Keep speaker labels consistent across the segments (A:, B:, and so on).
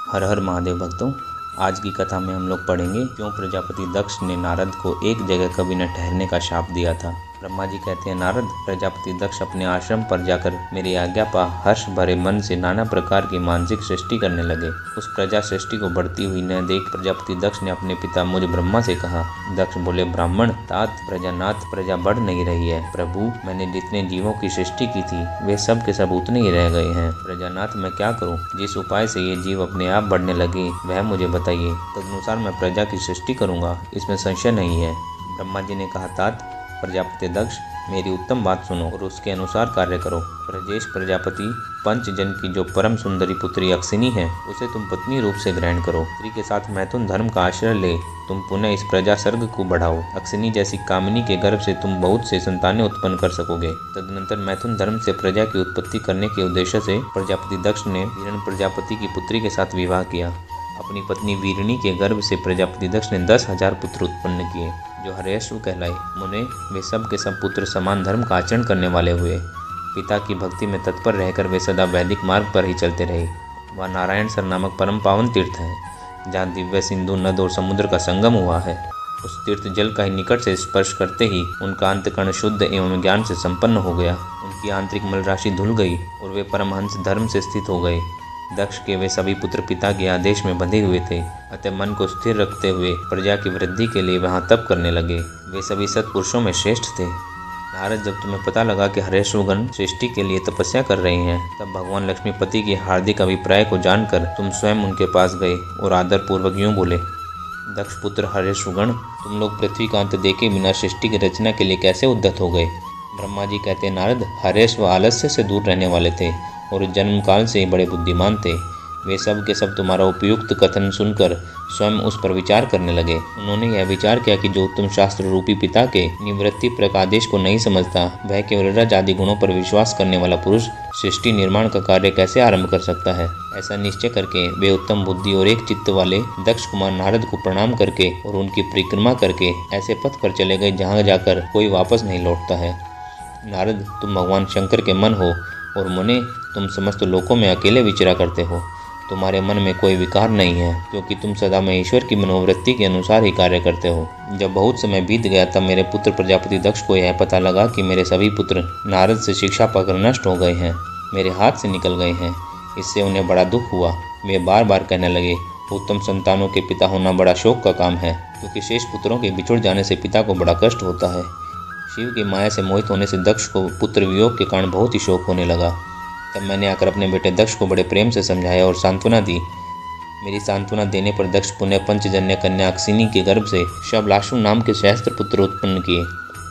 A: हर हर महादेव भक्तों, आज की कथा में हम लोग पढ़ेंगे क्यों प्रजापति दक्ष ने नारद को एक जगह कभी न ठहरने का शाप दिया था। ब्रह्मा जी कहते हैं, नारद, प्रजापति दक्ष अपने आश्रम पर जाकर मेरी आज्ञा पा हर्ष भरे मन से नाना प्रकार की मानसिक सृष्टि करने लगे। उस प्रजा सृष्टि को बढ़ती हुई न देख प्रजापति दक्ष ने अपने पिता मुझ ब्रह्मा से कहा। दक्ष बोले, ब्राह्मण तात प्रजानाथ, प्रजा बढ़ नहीं रही है। प्रभु, मैंने जितने जीवों की सृष्टि की थी वे सब के सब उतने ही रह गए हैं। प्रजानाथ, मैं क्या करूं? जिस उपाय से ये जीव अपने आप बढ़ने लगे वह मुझे बताइए, तदनुसार मैं प्रजा की सृष्टि करूंगा, इसमें संशय नहीं है। ब्रह्मा जी ने कहा, तात प्रजापति दक्ष, मेरी उत्तम बात सुनो और उसके अनुसार कार्य करो। प्रजेश प्रजापति पंचजन की जो परम सुंदरी पुत्री अक्सिनी है उसे तुम पत्नी रूप से ग्रहण करो। स्त्री के साथ मैथुन धर्म का आश्रय ले तुम पुनः इस प्रजा सर्ग को बढ़ाओ। अक्सिनी जैसी कामिनी के गर्भ से तुम बहुत से संतानें उत्पन्न कर सकोगे। तदनंतर मैथुन धर्म से प्रजा की उत्पत्ति करने के उद्देश्य से प्रजापति दक्ष ने हिरण प्रजापति की पुत्री के साथ विवाह किया। अपनी पत्नी वीरणी के गर्भ से प्रजापति दक्ष ने 10,000 पुत्र उत्पन्न किए जो हर्यश्व कहलाए। मुने, वे सब के सब पुत्र समान धर्म का आचरण करने वाले हुए। पिता की भक्ति में तत्पर रहकर वे सदा वैदिक मार्ग पर ही चलते रहे। वह नारायण सर नामक परम पावन तीर्थ है जहाँ दिव्य सिंधु नद और समुद्र का संगम हुआ है। उस तीर्थ जल का ही निकट से स्पर्श करते ही उनका अंतकरण शुद्ध एवं ज्ञान से संपन्न हो गया। उनकी आंतरिक मल राशि धुल गई और वे परमहंस धर्म से स्थित हो गए। दक्ष के वे सभी पुत्र पिता के आदेश में बंधे हुए थे, अतः मन को स्थिर रखते हुए प्रजा की वृद्धि के लिए वहाँ तप करने लगे। वे सभी सत्पुरुषों में श्रेष्ठ थे। नारद, जब तुम्हें पता लगा कि हर्यश्वगण सृष्टि के लिए तपस्या कर रहे हैं, तब भगवान लक्ष्मीपति के हार्दिक अभिप्राय को जानकर तुम स्वयं उनके पास गए और आदर पूर्वक यूँ बोले, दक्ष पुत्र हर्यश्वगण, तुम लोग पृथ्वी का अंत देखे बिना सृष्टि की रचना के लिए कैसे उद्यत हो गए? ब्रह्मा जी कहते हैं, नारद, हर्यश्व आलस्य से दूर रहने वाले थे और जन्म काल से ही बड़े बुद्धिमान थे। वे सब के सब तुम्हारा उपयुक्त कथन सुनकर स्वयं उस पर विचार करने लगे। उन्होंने यह विचार किया कि जो उत्तम शास्त्र रूपी पिता के निवृत्ति प्रकादेश को नहीं समझता, वह केवल रज आदि गुणों पर विश्वास करने वाला पुरुष सृष्टि निर्माण का कार्य कैसे आरंभ कर सकता है। ऐसा निश्चय करके वे उत्तम बुद्धि और एक चित्त वाले दक्ष कुमार नारद को प्रणाम करके और उनकी परिक्रमा करके ऐसे पथ पर चले गए जहाँ जाकर कोई वापस नहीं लौटता है। नारद, तुम भगवान शंकर के मन हो और मुने, तुम समस्त लोकों में अकेले विचरा करते हो। तुम्हारे मन में कोई विकार नहीं है क्योंकि तुम सदा में ईश्वर की मनोवृत्ति के अनुसार ही कार्य करते हो। जब बहुत समय बीत गया तब मेरे पुत्र प्रजापति दक्ष को यह पता लगा कि मेरे सभी पुत्र नारद से शिक्षा पाकर नष्ट हो गए हैं, मेरे हाथ से निकल गए हैं। इससे उन्हें बड़ा दुख हुआ। वे बार बार कहने लगे, उत्तम संतानों के पिता होना बड़ा शोक का काम है, क्योंकि शेष पुत्रों के बिछुड़ जाने से पिता को बड़ा कष्ट होता है। शिव की माया से मोहित होने से दक्ष को पुत्र वियोग के कारण बहुत ही शोक होने लगा। तब मैंने आकर अपने बेटे दक्ष को बड़े प्रेम से समझाया और सांत्वना दी। मेरी सांत्वना देने पर दक्ष पुनः पंचजन्य कन्या अक्सिनी के गर्भ से शबलाशु नाम के सहस्त्र पुत्र उत्पन्न किए।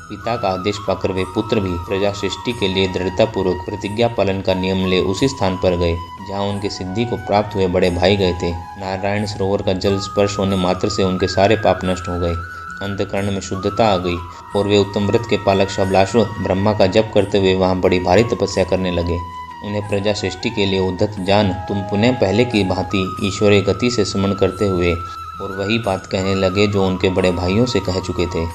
A: पिता का आदेश पाकर वे पुत्र भी प्रजा सृष्टि के लिए दृढ़तापूर्वक प्रतिज्ञा पालन का नियम ले उसी स्थान पर गए जहाँ उनके सिद्धि को प्राप्त हुए बड़े भाई गए थे। नारायण सरोवर का जल स्पर्श होने मात्र से उनके सारे पाप नष्ट हो गए, अंतकरण में शुद्धता आ गई और वे उत्तम व्रत के पालक शबलाशु ब्रह्मा का जप करते हुए वहाँ बड़ी भारी तपस्या करने लगे। उन्हें प्रजा सृष्टि के लिए उद्धत जान तुम पुनः पहले की भांति ईश्वरीय गति से स्मरण करते हुए और वही बात कहने लगे जो उनके बड़े भाइयों से कह चुके थे।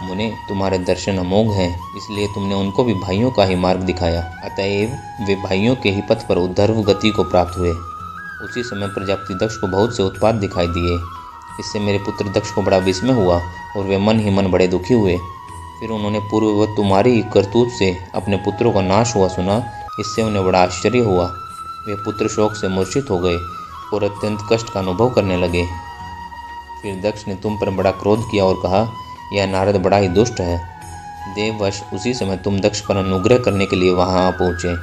A: मुने, तुम्हारे दर्शन अमोघ हैं, इसलिए तुमने उनको भी भाइयों का ही मार्ग दिखाया। अतएव वे भाइयों के ही पथ पर उद्धर्व गति को प्राप्त हुए। उसी समय प्रजापति दक्ष को बहुत से उत्पात दिखाई दिए। इससे मेरे पुत्र दक्ष को बड़ा विस्मय हुआ और वे मन ही मन बड़े दुखी हुए। फिर उन्होंने पूर्ववत तुम्हारी ही करतूत से अपने पुत्रों का नाश हुआ सुना। इससे उन्हें बड़ा आश्चर्य हुआ। वे पुत्र शोक से मूर्छित हो गए और अत्यंत कष्ट का अनुभव करने लगे। फिर दक्ष ने तुम पर बड़ा क्रोध किया और कहा, यह नारद बड़ा ही दुष्ट है। देववश उसी समय तुम दक्ष पर अनुग्रह करने के लिए वहाँ आ पहुँचे।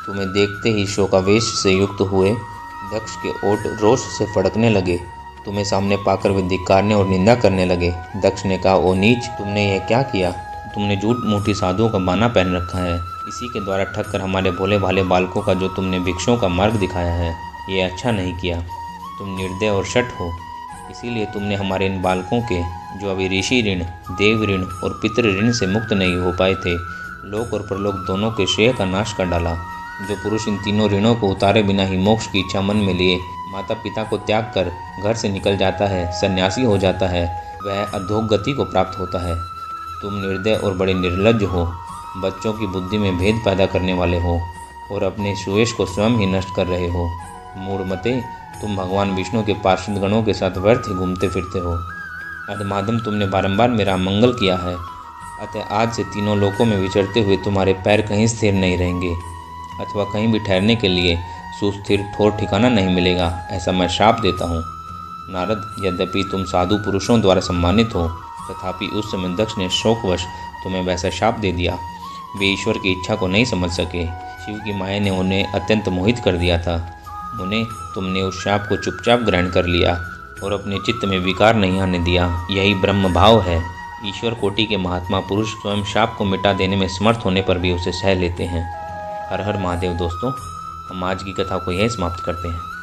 A: तुम्हें देखते ही शोकावेश से युक्त हुए दक्ष के ओठ रोष से फड़कने लगे। तुम्हें सामने पाकर वे धिक्कारने और निंदा करने लगे। दक्ष ने कहा, ओ नीच, तुमने यह क्या किया? तुमने झूठ मूठी साधुओं का बाना पहन रखा है। इसी के द्वारा ठग कर हमारे भोले भाले बालकों का जो तुमने भिक्षुओं का मार्ग दिखाया है, ये अच्छा नहीं किया। तुम निर्दय और शठ हो, इसीलिए तुमने हमारे इन बालकों के, जो अभी ऋषि ऋण, देव ऋण और पितृ ऋण से मुक्त नहीं हो पाए थे, लोक और परलोक दोनों के श्रेय का नाश कर डाला। जो पुरुष इन तीनों ऋणों को उतारे बिना ही मोक्ष की इच्छा मन में लिए माता पिता को त्याग कर घर से निकल जाता है, सन्यासी हो जाता है, वह अधोगति को प्राप्त होता है। तुम निर्दय और बड़े निर्लज्ज हो, बच्चों की बुद्धि में भेद पैदा करने वाले हो और अपने सुयश को स्वयं ही नष्ट कर रहे हो। मूढ़मते, तुम भगवान विष्णु के पार्षद गणों के साथ व्यर्थ ही घूमते फिरते हो। अधमादम, तुमने बारंबार मेरा अमंगल किया है, अतः आज से तीनों लोकों में विचरते हुए तुम्हारे पैर कहीं स्थिर नहीं रहेंगे, अथवा कहीं भी ठहरने के लिए सुस्थिर ठोर ठिकाना नहीं मिलेगा, ऐसा मैं श्राप देता हूँ। नारद, यद्यपि तुम साधु पुरुषों द्वारा सम्मानित हो, तथापि उस समय दक्ष ने शोकवश तुम्हें वैसा शाप दे दिया। वे ईश्वर की इच्छा को नहीं समझ सके। शिव की माया ने उन्हें अत्यंत मोहित कर दिया था। उन्हें तुमने उस शाप को चुपचाप ग्रहण कर लिया और अपने चित्त में विकार नहीं आने दिया। यही ब्रह्म भाव है। ईश्वर कोटि के महात्मा पुरुष स्वयं शाप को मिटा देने में समर्थ होने पर भी उसे सह लेते हैं। हर हर महादेव। दोस्तों, हम आज की कथा को यहीं समाप्त करते हैं।